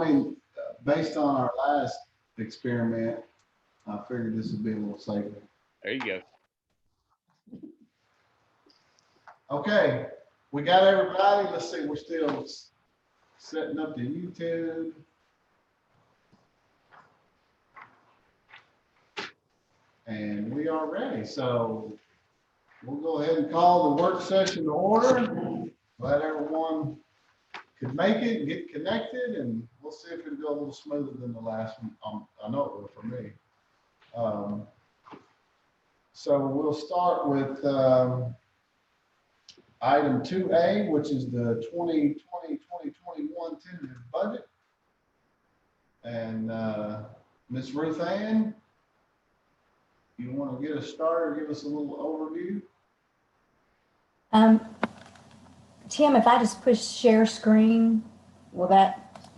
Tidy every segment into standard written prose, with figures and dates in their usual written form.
mean, based on our last experiment, I figured this would be a little safer. There you go. Okay, we got everybody. Let's see, we're still setting up the YouTube. And we are ready. So we'll go ahead and call the work session to order. Glad everyone could make it, get connected, and we'll see if it'll go a little smoother than the last one. I know it will for me. So we'll start with item 2A, which is the 2020-2021 tentative budget. And Ms. Ruth Ann, you want to get us started, give us a little overview? Tim, if I just push share screen, will that?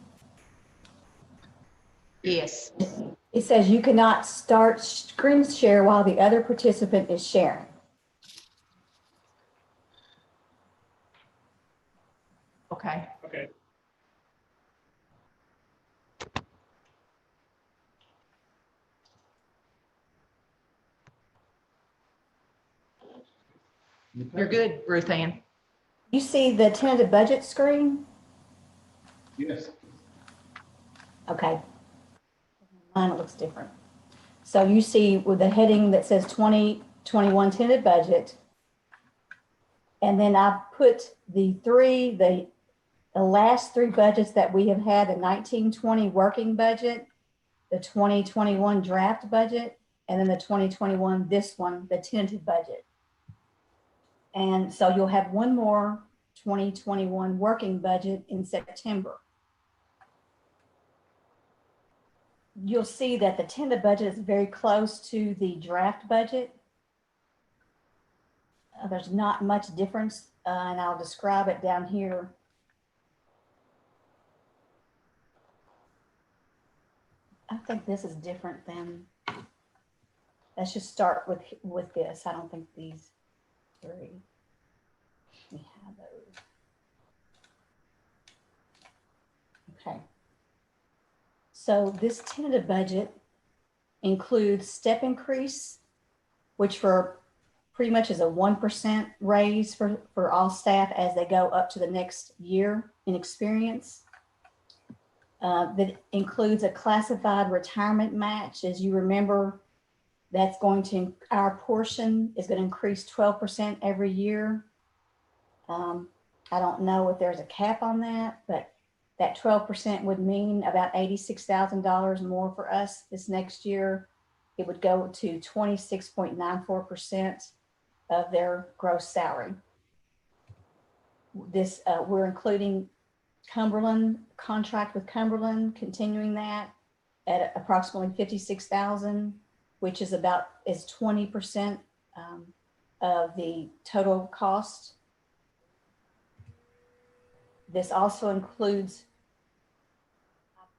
Yes. It says you cannot start screen share while the other participant is sharing. Okay. Okay. You're good, Ruth Ann. You see the tentative budget screen? Yes. Okay. Mine looks different. So you see with the heading that says 2021 tentative budget. And then I put the last three budgets that we have had, the 1920 working budget, the 2021 draft budget, and then the 2021, this one, the tentative budget. And so you'll have one more 2021 working budget in September. You'll see that the tentative budget is very close to the draft budget. There's not much difference, and I'll describe it down here. I think this is different than, let's just start with this. I don't think these three, we have those. Okay. So this tentative budget includes step increase, which for pretty much is a 1% raise for all staff as they go up to the next year in experience. That includes a classified retirement match. As you remember, that's going to, our portion is going to increase 12% every year. I don't know if there's a cap on that, but that 12% would mean about $86,000 more for us this next year. It would go to 26.94% of their gross salary. This, we're including Cumberland, contract with Cumberland, continuing that at approximately $56,000, which is 20% of the total cost. This also includes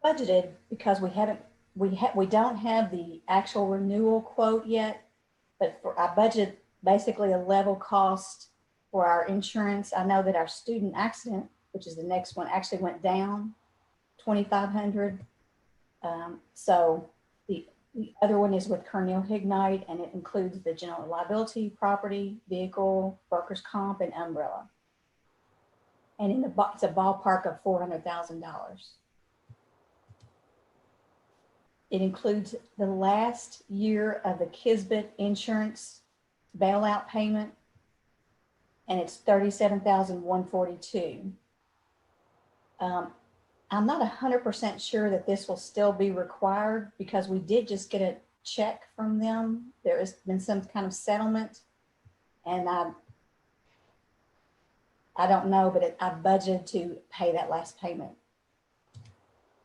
budgeted, because we don't have the actual renewal quote yet, but for our budget, basically a level cost for our insurance. I know that our student accident, which is the next one, actually went down $2,500. So the other one is with Cornell Hignite, and it includes the general liability, property, vehicle, workers' comp, and umbrella. And it's a ballpark of $400,000. It includes the last year of the Kisbet insurance bailout payment, and it's $37,142. I'm not 100% sure that this will still be required, because we did just get a check from them. There has been some kind of settlement, and I don't know, but I budgeted to pay that last payment.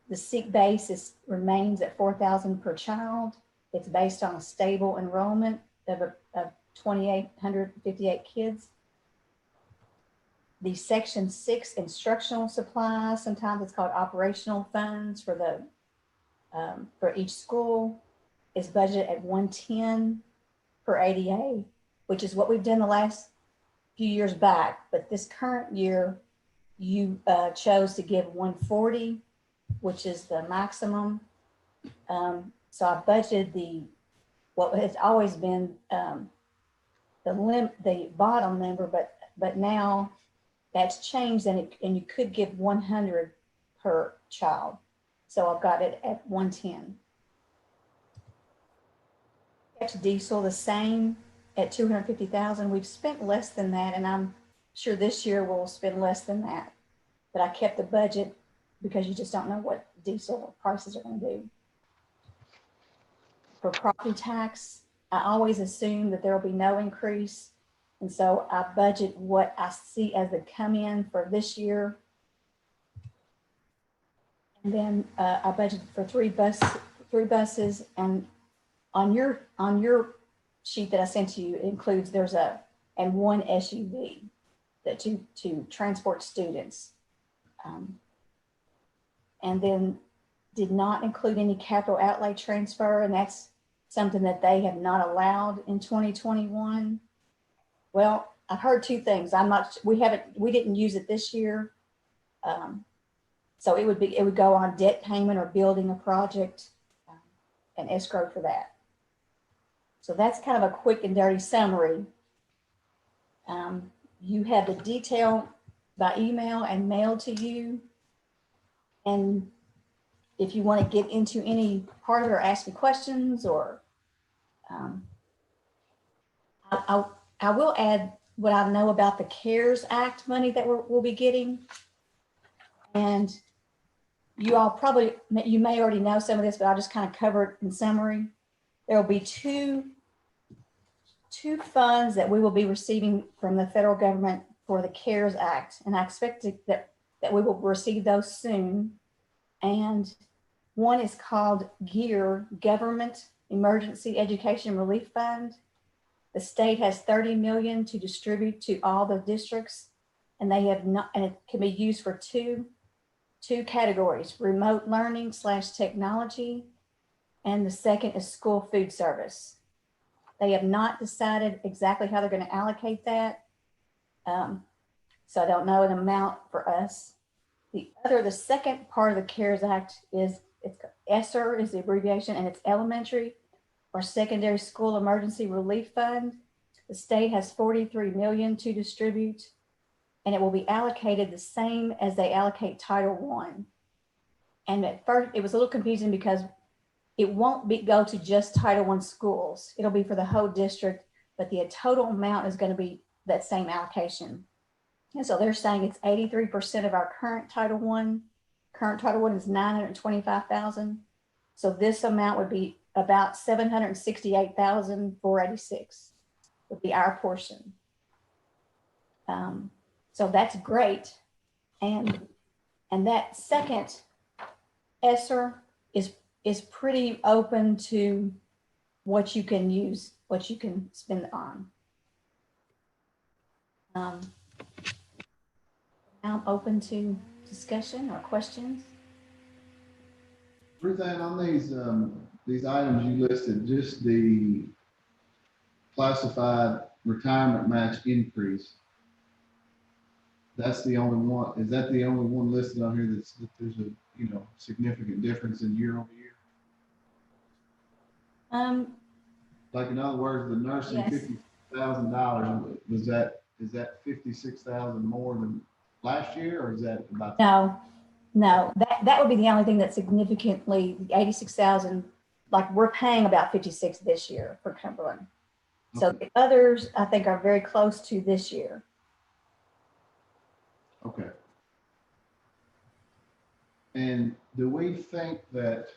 The seat base remains at $4,000 per child. It's based on a stable enrollment of 2,858 kids. The Section 6 instructional supplies, sometimes it's called operational funds for each school, is budgeted at $110 per ADA, which is what we've done the last few years back. But this current year, you chose to give $140. which is the maximum. So I budgeted what has always been the bottom number, but now that's changed, and you could give 100 per child. So I've got it at 110. Kept diesel the same at 250,000. We've spent less than that, and I'm sure this year we'll spend less than that. But I kept the budget because you just don't know what diesel prices are going to do. For property tax, I always assume that there will be no increase. And so I budget what I see as the come in for this year. And then I budgeted for three buses. And on your sheet that I sent to you, it includes and one SUV that to transport students. And then did not include any capital outlay transfer, and that's something that they have not allowed in 2021. Well, I've heard two things. We didn't use it this year. So it would go on debt payment or building a project and escrow for that. So that's kind of a quick and dirty summary. You have the detail by email and mailed to you. And if you want to get into any part of it or ask me questions, or I will add what I know about the CARES Act money that we'll be getting. And you may already know some of this, but I'll just kind of cover it in summary. There will be two funds that we will be receiving from the federal government for the CARES Act. And I expect that we will receive those soon. And one is called GEAR, Government Emergency Education Relief Fund. The state has $30 million to distribute to all the districts, and it can be used for two categories: remote learning / technology, and the second is school food service. They have not decided exactly how they're going to allocate that. So I don't know an amount for us. The second part of the CARES Act it's ESSER is the abbreviation, and it's Elementary or Secondary School Emergency Relief Fund. The state has $43 million to distribute, and it will be allocated the same as they allocate Title I. And at first it was a little confusing because it won't go to just Title I schools. It'll be for the whole district, but the total amount is going to be that same allocation. And so they're saying it's 83% of our current Title I. Current Title I is $925,000. So this amount would be about $768,486 would be our portion. So that's great. And that second ESSER is pretty open to what you can use, what you can spend on. I'm open to discussion or questions. Ruth Ann, on these items you listed, just the classified retirement match increase, that's the only one. Is that the only one listed on here that there's a significant difference in year over year? Like, in other words, the nursing, Yes. $50,000, is that $56,000 more than last year, or is that about? No, that would be the only thing that significantly, 86,000, like we're paying about 56 this year for Cumberland. So Okay. the others, I think, are very close to this year. Okay. And do we think that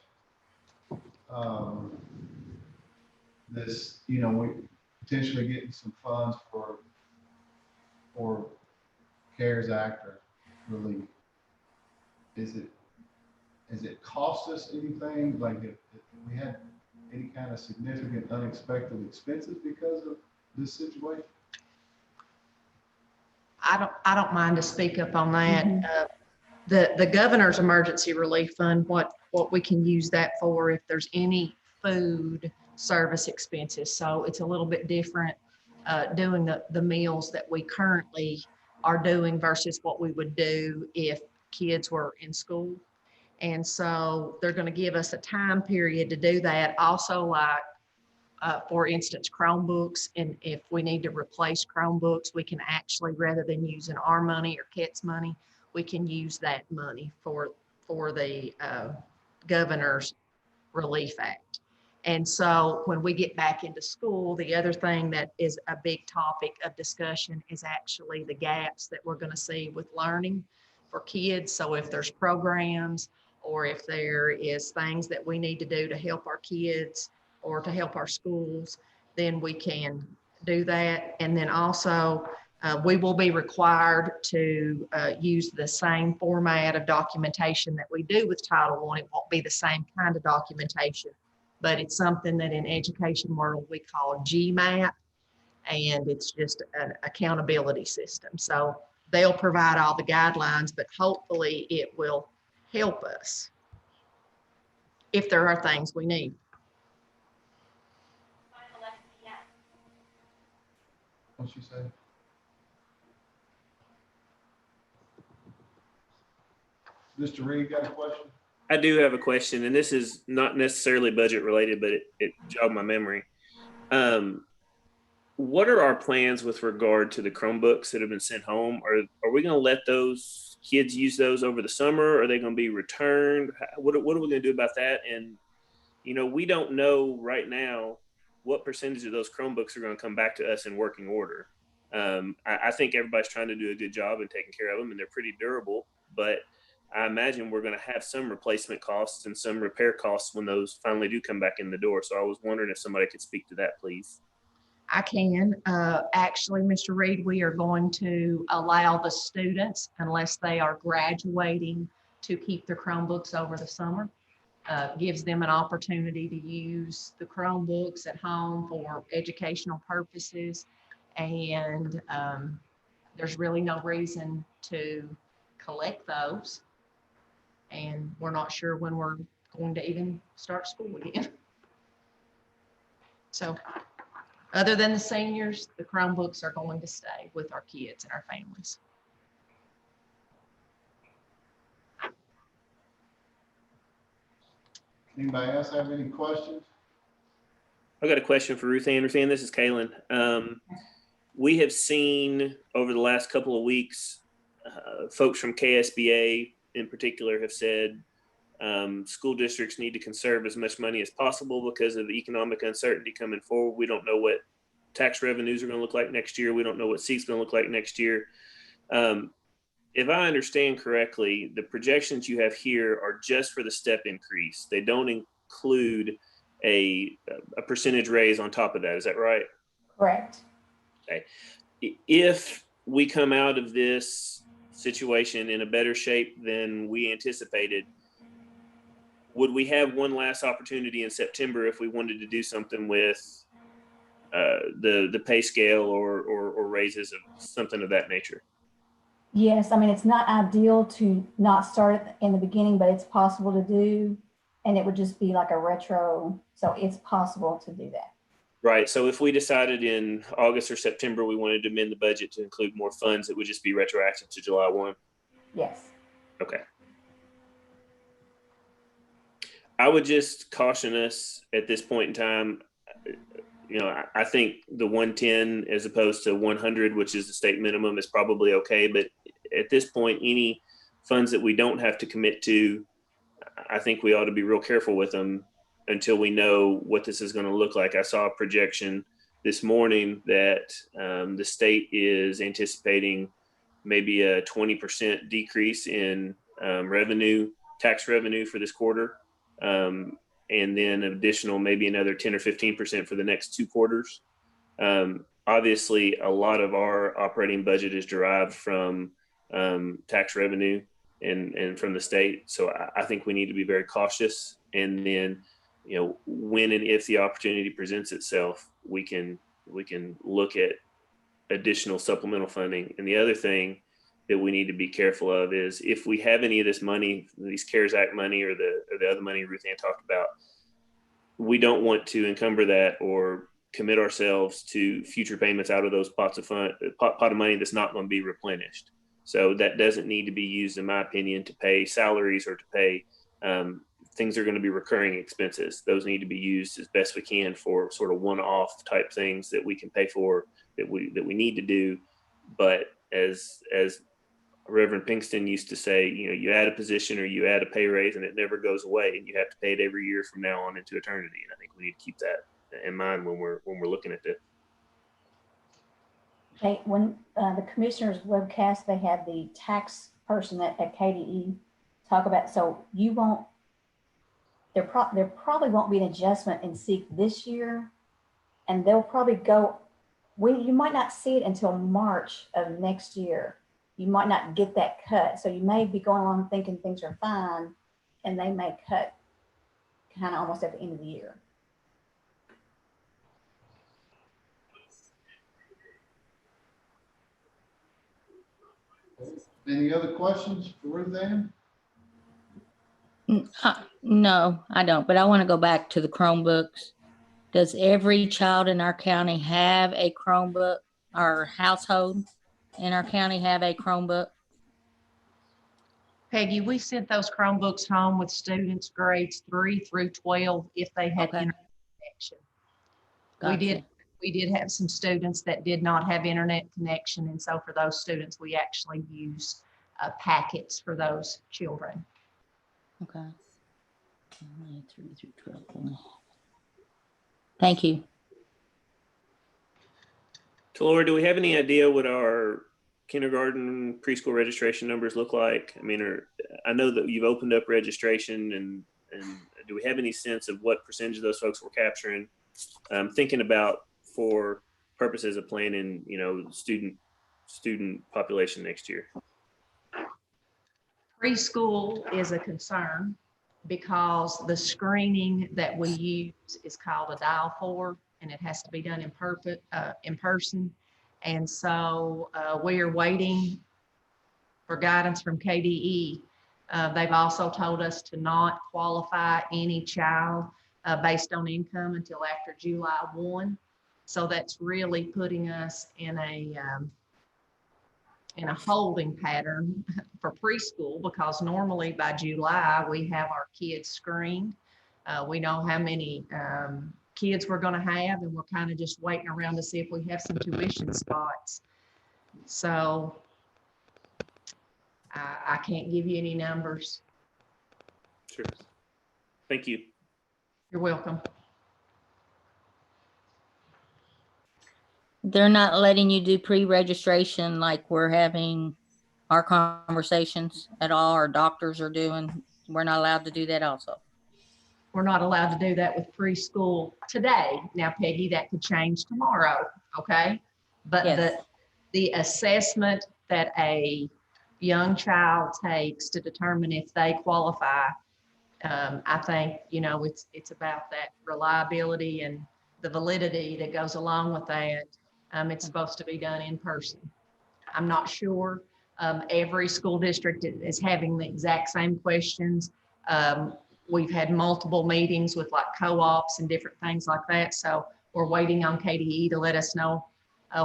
this, we potentially getting some funds for CARES Act or relief, is it cost us anything? Like, if we had any kind of significant unexpected expenses because of this situation? I don't mind to speak up on that. Mhm. The governor's emergency relief fund, what we can use that for if there's any food service expenses. So it's a little bit different doing the meals that we currently are doing versus what we would do if kids were in school. And so they're going to give us a time period to do that. Also, like, for instance, Chromebooks, and if we need to replace Chromebooks, we can actually, rather than using our money or Ket's money, we can use that money for the governor's relief act. And so when we get back into school, the other thing that is a big topic of discussion is actually the gaps that we're going to see with learning for kids. So if there's programs, or if there is things that we need to do to help our kids or to help our schools, then we can do that. And then also, we will be required to use the same format of documentation that we do with Title I. It won't be the same kind of documentation, but it's something that in education world we call GMAP, and it's just an accountability system. So they'll provide all the guidelines, but hopefully it will help us if there are things we need. What'd she say? Mr. Reed, got a question? I do have a question, and this is not necessarily budget related, but it jogged my memory. What are our plans with regard to the Chromebooks that have been sent home? Are we going to let those kids use those over the summer? Are they going to be returned? What are we going to do about that? And, you know, we don't know right now what percentage of those Chromebooks are going to come back to us in working order. I think everybody's trying to do a good job in taking care of them, and they're pretty durable, but I imagine we're going to have some replacement costs and some repair costs when those finally do come back in the door. So I was wondering if somebody could speak to that, please. I can. Actually, Mr. Reed, we are going to allow the students, unless they are graduating, to keep their Chromebooks over the summer. Gives them an opportunity to use the Chromebooks at home for educational purposes. And there's really no reason to collect those. And we're not sure when we're going to even start school again. So other than the seniors, the Chromebooks are going to stay with our kids and our families. Anybody else have any questions? I got a question for Ruth Ann. Ruth Ann, this is Kaylin. We have seen over the last couple of weeks, folks from KSBA in particular have said school districts need to conserve as much money as possible because of the economic uncertainty coming forward. We don't know what tax revenues are going to look like next year. We don't know what seats going to look like next year. If I understand correctly, the projections you have here are just for the step increase. They don't include a percentage raise on top of that. Is that right? Correct. Okay. If we come out of this situation in a better shape than we anticipated, would we have one last opportunity in September if we wanted to do something with the pay scale or raises of something of that nature? Yes, I mean, it's not ideal to not start in the beginning, but it's possible to do, and it would just be like a retro. So it's possible to do that. Right. So if we decided in August or September we wanted to amend the budget to include more funds, it would just be retroactive to July 1? Yes. Okay. I would just caution us at this point in time. You know, I think the 110 as opposed to 100, which is the state minimum, is probably okay. But at this point, any funds that we don't have to commit to, I think we ought to be real careful with them until we know what this is going to look like. I saw a projection this morning that the state is anticipating maybe a 20% decrease in tax revenue for this quarter. And then additional, maybe another 10 or 15% for the next 2 quarters. Obviously, a lot of our operating budget is derived from tax revenue and from the state. So I think we need to be very cautious. And then, you know, when and if the opportunity presents itself, we can look at additional supplemental funding. And the other thing that we need to be careful of is if we have any of this money, these CARES Act money or the other money Ruth Ann talked about, we don't want to encumber that or commit ourselves to future payments out of those pot of money that's not going to be replenished. So that doesn't need to be used, in my opinion, to pay salaries or to pay things are going to be recurring expenses. Those need to be used as best we can for sort of one-off type things that we can pay for, that we need to do. But as Reverend Pinkston used to say, you add a position or you add a pay raise and it never goes away, and you have to pay it every year from now on into eternity. And I think we need to keep that in mind when we're looking at this. Okay, when the commissioners webcast, they had the tax person at KDE talk about, so you won't, there probably won't be an adjustment in SEEK this year, and they'll probably go, you might not see it until March of next year. You might not get that cut. So you may be going along thinking things are fine, and they may cut kind of almost at the end of the year. Any other questions for Ruth Ann? No, I don't, but I want to go back to the Chromebooks. Does every child in our county have a Chromebook? Our household in our county have a Chromebook? Peggy, we sent those Chromebooks home with students grades 3 through 12 if they had Okay. internet connection. Gotcha. We did have some students that did not have internet connection, and so for those students, we actually use packets for those children. Okay. 3 through 12. Thank you. So Laura, do we have any idea what our kindergarten preschool registration numbers look like? I mean, I know that you've opened up registration, and do we have any sense of what percentage of those folks we're capturing? Thinking about for purposes of planning, student population next year. Preschool is a concern because the screening that we use is called a dial 4, and it has to be done in person. And so we are waiting for guidance from KDE. They've also told us to not qualify any child based on income until after July 1. So that's really putting us in a holding pattern for preschool, because normally by July we have our kids screened. We know how many kids we're going to have, and we're kind of just waiting around to see if we have some tuition spots. So I can't give you any numbers. Sure. Thank you. You're welcome. They're not letting you do pre-registration like we're having our conversations at all, our doctors are doing. We're not allowed to do that also. We're not allowed to do that with preschool today. Now, Peggy, that could change tomorrow, okay? But Yes. the assessment that a young child takes to determine if they qualify, I think, it's about that reliability and the validity that goes along with that. It's supposed to be done in person. I'm not sure. Every school district is having the exact same questions. We've had multiple meetings with like co-ops and different things like that. So we're waiting on KDE to let us know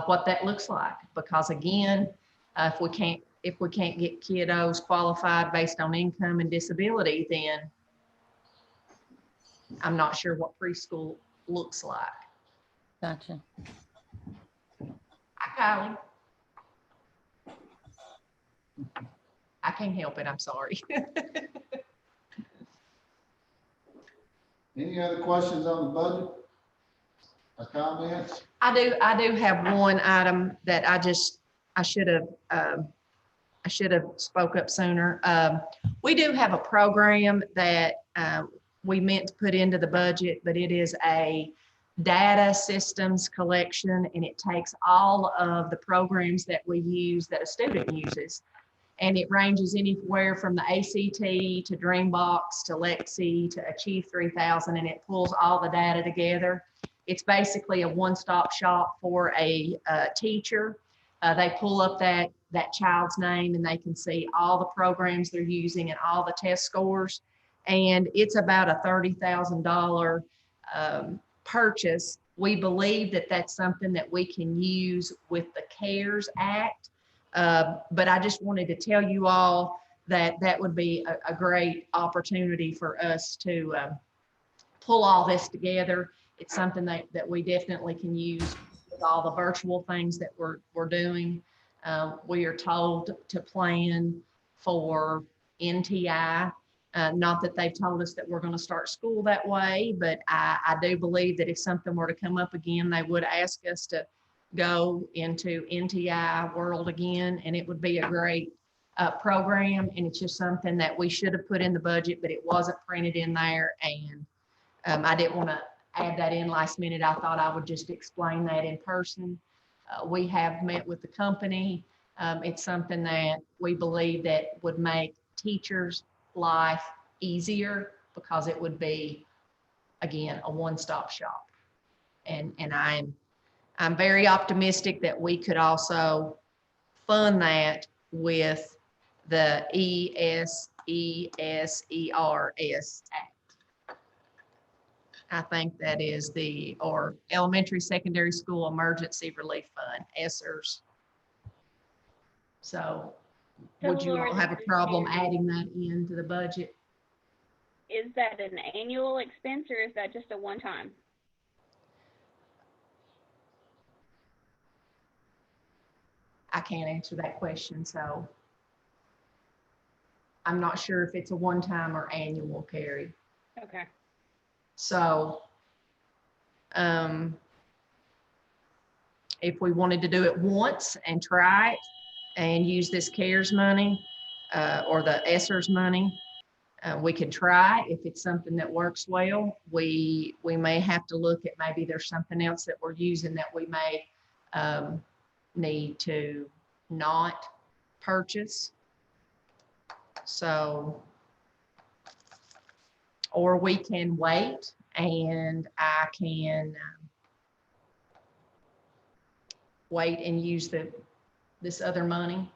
what that looks like. Because again, if we can't get kiddos qualified based on income and disability, then I'm not sure what preschool looks like. Gotcha. Hi, Kylie. I can't help it. I'm sorry. Any other questions on the budget or comments? I do have one item that I should have spoke up sooner. We do have a program that we meant to put into the budget, but it is a data systems collection, and it takes all of the programs that we use that a student uses. And it ranges anywhere from the ACT to Dreambox to Lexi to Achieve 3000, and it pulls all the data together. It's basically a one-stop shop for a teacher. They pull up that child's name, and they can see all the programs they're using and all the test scores. And it's about a $30,000 purchase. We believe that that's something that we can use with the CARES Act. But I just wanted to tell you all that would be a great opportunity for us to pull all this together. It's something that we definitely can use with all the virtual things that we're doing. We are told to plan for NTI. Not that they've told us that we're going to start school that way, but I do believe that if something were to come up again, they would ask us to go into NTI world again, and it would be a great program. And it's just something that we should have put in the budget, but it wasn't printed in there. And I didn't want to add that in last minute. I thought I would just explain that in person. We have met with the company. It's something that we believe that would make teachers' life easier, because it would be, again, a one-stop shop. And I'm very optimistic that we could also fund that with the ESERS Act. I think that is or Elementary Secondary School Emergency Relief Fund, ESERS. So would you all have a problem adding that into the budget? Is that an annual expense, or is that just a one-time? I can't answer that question, so I'm not sure if it's a one-time or annual, Carrie. Okay. So if we wanted to do it once and try it and use this CARES money or the ESSERS money, we could try. If it's something that works well, we may have to look at, maybe there's something else that we're using that we may need to not purchase. So, or we can wait and I can wait and use this other money.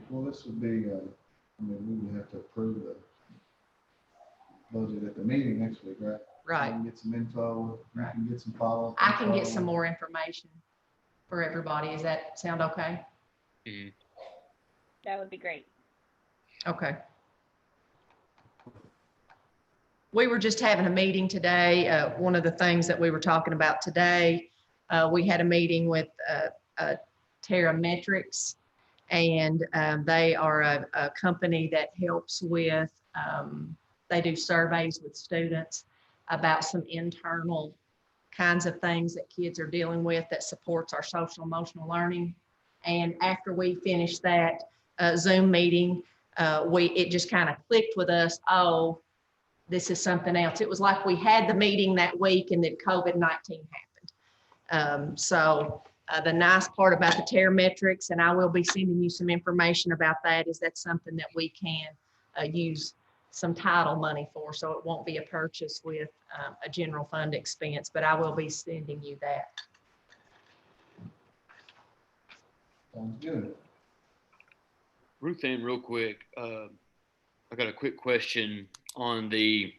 Well, this would be, I mean, we would have to approve the budget at the meeting next week, right? Right. We can get some info, you can get some follow-up. I can get info. some more information for everybody. Does that sound okay? Mm-hmm. That would be great. Okay. We were just having a meeting today. One of the things that we were talking about today, we had a meeting with Terrametrics, and they are a company that helps with, they do surveys with students about some internal kinds of things that kids are dealing with that supports our social emotional learning. And after we finished that Zoom meeting, it just kind of clicked with us, oh, this is something else. It was like we had the meeting that week and then COVID-19 happened. So the nice part about the Terrametrics, and I will be sending you some information about that, is that's something that we can use some title money for, so it won't be a purchase with a general fund expense, but I will be sending you that. Sounds good. Ruth Ann, real quick, I got a quick question on the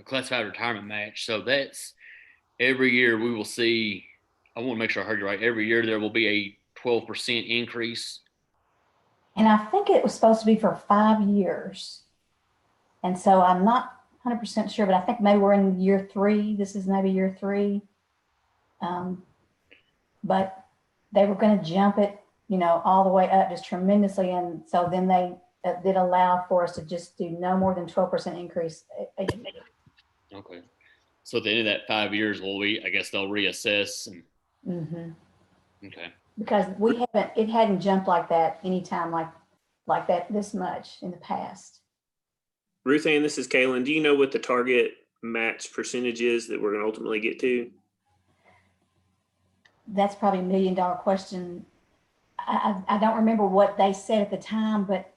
classified retirement match. So that's every year we will see, I want to make sure I heard you right, every year there will be a 12% increase. And I think it was supposed to be for 5 years. And so I'm not 100% sure, but I think maybe we're in year 3. This is maybe year 3. But they were going to jump it, all the way up just tremendously. And so then they did allow for us to just do no more than 12% increase a year. Okay. So at the end of that 5 years, I guess they'll reassess. And, Okay. Because it hadn't jumped like that anytime like that this much in the past. Ruth Ann, this is Kaylin. Do you know what the target match percentage is that we're going to ultimately get to? That's probably $1 million question. I don't remember what they said at the time, but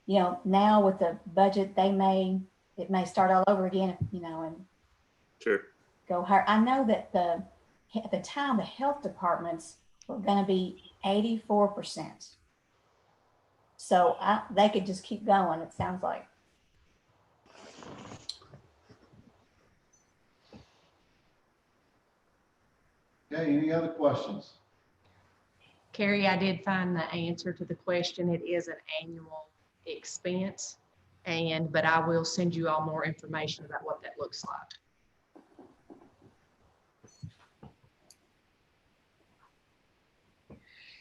now with the budget, it may start all over again, and Sure. go higher. I know that at the time, the health departments were going to be 84%. So they could just keep going, it sounds like. Okay, any other questions? Carrie, I did find the answer to the question. It is an annual expense. But I will send you all more information about what that looks like.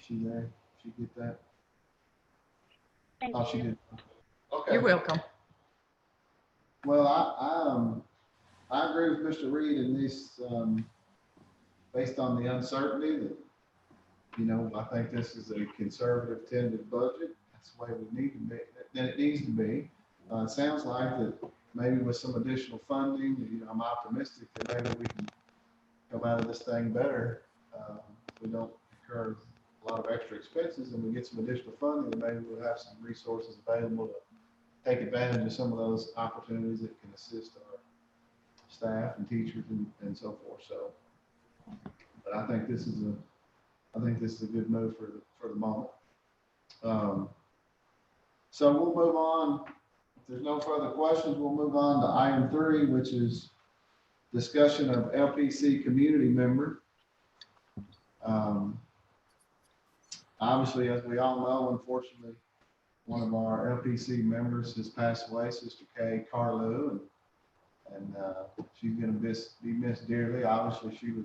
She there? She get that? Thank Oh, she you. did. Okay. You're welcome. Well, I agree with Mr. Reed in this, based on the uncertainty that, you know, I think this is a conservative tentative budget. That's the way we need to be, that it needs to be. It sounds like that maybe with some additional funding, you know, I'm optimistic that maybe we can come out of this thing better. We don't incur a lot of extra expenses and we get some additional funding, and maybe we'll have some resources available to take advantage of some of those opportunities that can assist our staff and teachers and so forth. So, but I think this is a good move for the moment. So we'll move on. If there's no further questions, we'll move on to item 3, which is discussion of LPC community member. Obviously, as we all know, unfortunately, one of our LPC members has passed away, Sister Kay Carlew, and she's going to be missed dearly. Obviously, she was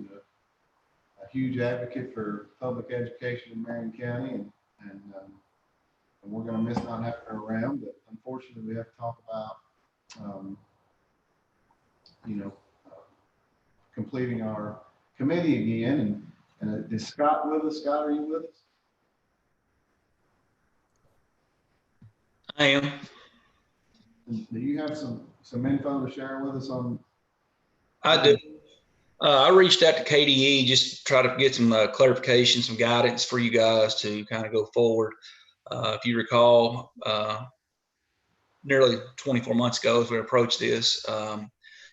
a huge advocate for public education in Marion County, and we're going to miss not having her around. But unfortunately, we have to talk about, completing our committee again. And is Scott with us? Scott, are you with us? I am. Do you have some info to share with us on? I do. I reached out to KDE just to try to get some clarification, some guidance for you guys to kind of go forward. If you recall, nearly 24 months ago, as we approached this,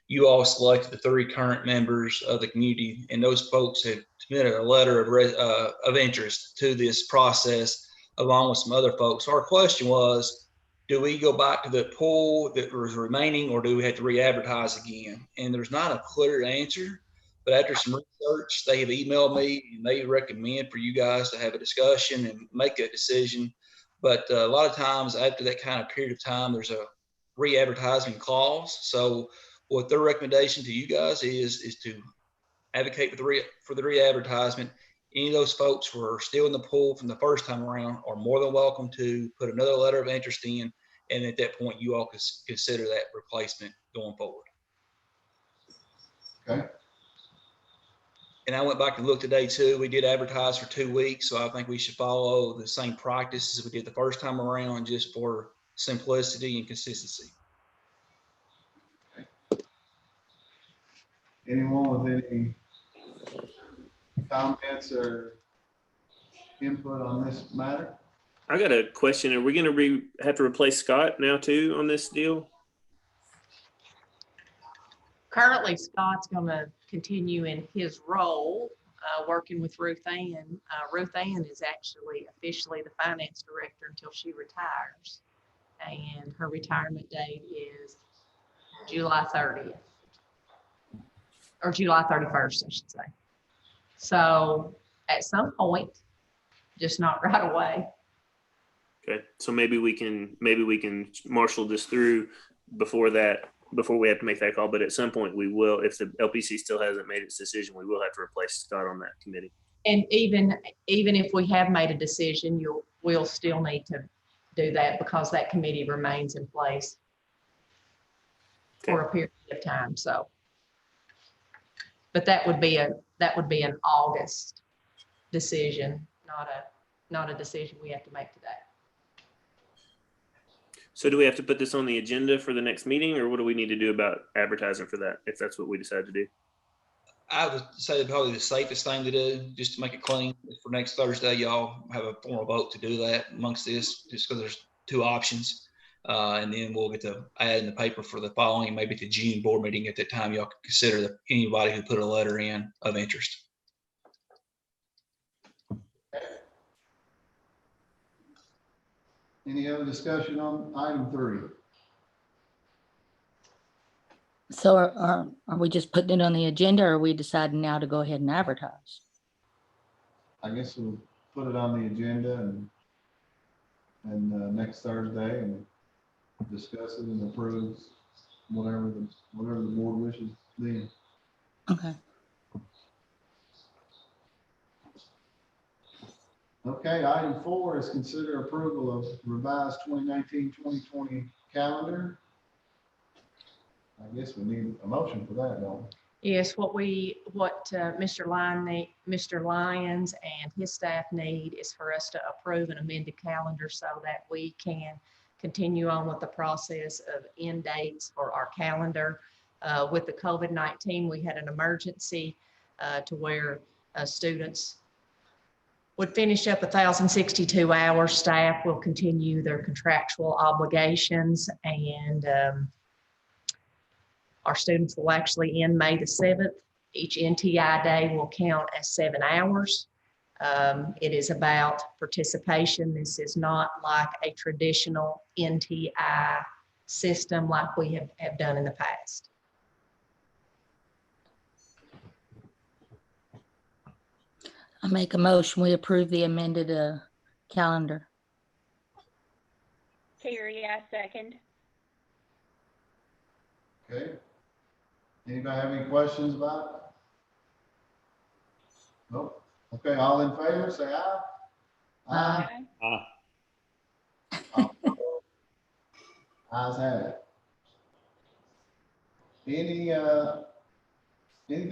you all selected the 3 current members of the community, and those folks had submitted a letter of interest to this process, along with some other folks. So our question was, do we go back to the pool that was remaining, or do we have to re-advertise again? And there's not a clear answer, but after some research, they have emailed me and they recommend for you guys to have a discussion and make a decision. But a lot of times after that kind of period of time, there's a re-advertising clause. So what their recommendation to you guys is to advocate for the re-advertisement. Any of those folks who are still in the pool from the first time around are more than welcome to put another letter of interest in. And at that point, you all could consider that replacement going forward. Okay. And I went back and looked today too. We did advertise for 2 weeks. So I think we should follow the same practices we did the first time around, just for simplicity and consistency. Anyone with any comments or input on this matter? I got a question. Are we going to have to replace Scott now too on this deal? Currently, Scott's going to continue in his role, working with Ruth Ann. Ruth Ann is actually officially the finance director until she retires. And her retirement date is July 30th. Or July 31st, I should say. So at some point, just not right away. Okay, so maybe we can marshal this through before we have to make that call. But at some point, we will. If the LPC still hasn't made its decision, we will have to replace Scott on that committee. And even if we have made a decision, we'll still need to do that because that committee remains in place for a period of time. So, but that would be an August decision, not a decision we have to make today. So do we have to put this on the agenda for the next meeting, or what do we need to do about advertising for that, if that's what we decide to do? I would say probably the safest thing to do, just to make it clean, for next Thursday, y'all have a formal vote to do that amongst this, just because there's 2 options. And then we'll get to add in the paper for the following, maybe the June board meeting. At that time, y'all can consider anybody who put a letter in of interest. Any other discussion on item 3? So are we just putting it on the agenda, or are we deciding now to go ahead and advertise? I guess we'll put it on the agenda and next Thursday and discuss it and approve whatever the board wishes then. Okay. Okay, item 4 is consider approval of revised 2019-2020 calendar. I guess we need a motion for that, don't we? Yes, what Mr. Lyons and his staff need is for us to approve an amended calendar so that we can continue on with the process of end dates for our calendar. With the COVID-19, we had an emergency to where students would finish up 1,062 hours. Staff will continue their contractual obligations, and our students will actually end May the 7th. Each NTI day will count as 7 hours. It is about participation. This is not like a traditional NTI system like we have done in the past. I make a motion, we approve the amended calendar. Carrie, I second. Okay. Anybody have any questions about it? Nope. Okay, all in favor, say aye. Aye. Ayes have it. Anything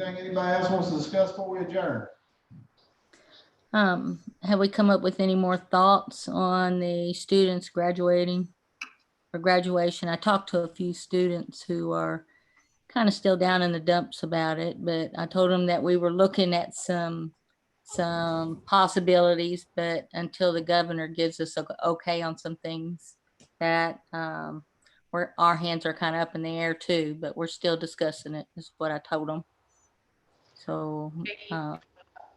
anybody else wants to discuss before we adjourn? Have we come up with any more thoughts on the students graduating or graduation? I talked to a few students who are kind of still down in the dumps about it, but I told them that we were looking at some possibilities, but until the governor gives us okay on some things, that our hands are kind of up in the air too, but we're still discussing it, is what I told them. So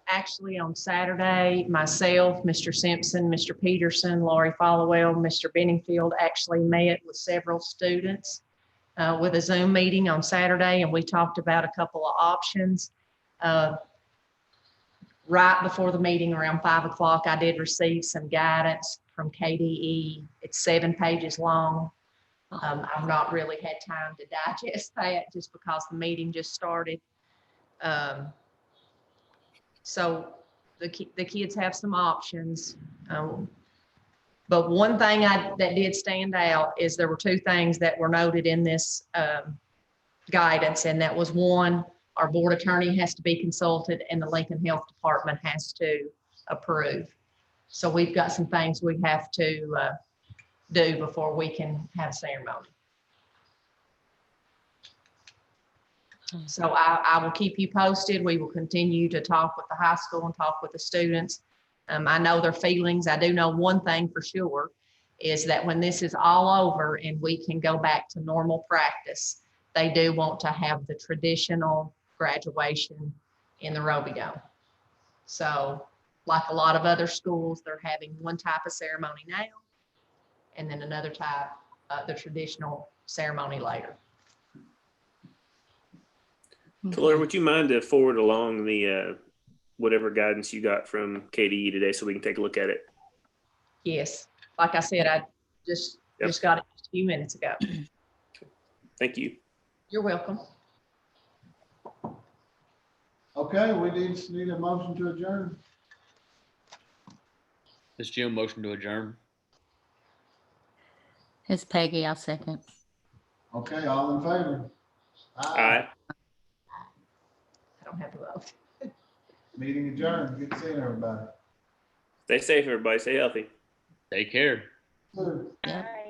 Actually, on Saturday, myself, Mr. Simpson, Mr. Peterson, Laurie Followell, Mr. Benningfield actually met with several students with a Zoom meeting on Saturday, and we talked about a couple of options. Right before the meeting, around 5 o'clock, I did receive some guidance from KDE. It's 7 pages long. I've not really had time to digest that just because the meeting just started. So the kids have some options. But one thing that did stand out is there were 2 things that were noted in this guidance, and that was, 1, our board attorney has to be consulted and the Lincoln Health Department has to approve. So we've got some things we have to do before we can have a ceremony. So I will keep you posted. We will continue to talk with the high school and talk with the students. I know their feelings. I do know one thing for sure is that when this is all over and we can go back to normal practice, they do want to have the traditional graduation in the Roby Dome. So like a lot of other schools, they're having one type of ceremony now and then another type, the traditional ceremony later. Laura, would you mind to forward along the whatever guidance you got from KDE today so we can take a look at it? Yes, like I said, I just got it just a few minutes ago. Thank you. You're welcome. Okay, we need a motion to adjourn. This Jim, motion to adjourn. it's Peggy, I'll second. Okay, all in favor? Aye. I don't have to vote. Meeting adjourned. Good seeing everybody. Stay safe, everybody. Stay healthy. Take care. Sure. Yep. Aye.